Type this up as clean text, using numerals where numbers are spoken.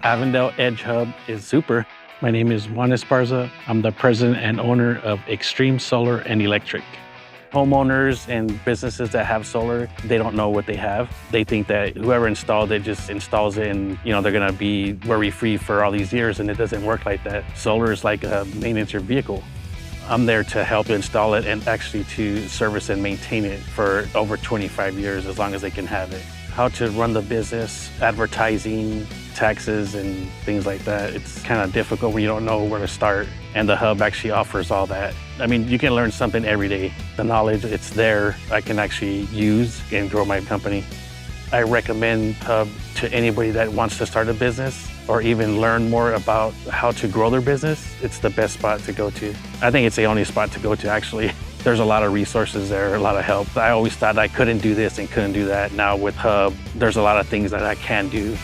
Avondale EDGE HUUB is super. My name is Juan Esparza. I'm the president and owner of Extreme Solar and Electric. Homeowners and businesses that have solar, they don't know what they have. They think that whoever installed it just installs it and they're gonna be worry-free for all these years, and it doesn't work like that. Solar is like maintenance your vehicle. I'm there to help install it and actually to service and maintain it for over 25 years, as long as they can have it. How to run the business, advertising, taxes, and things like that. It's kind of difficult when you don't know where to start, and the hub actually offers all that. I mean, you can learn something every day. The knowledge, it's there, I can actually use and grow my company. I recommend Hub to anybody that wants to start a business or even learn more about how to grow their business. It's the best spot to go to. I think it's the only spot to go to, actually. There's a lot of resources there, a lot of help. I always thought I couldn't do this and couldn't do that. Now with Hub, there's a lot of things that I can do.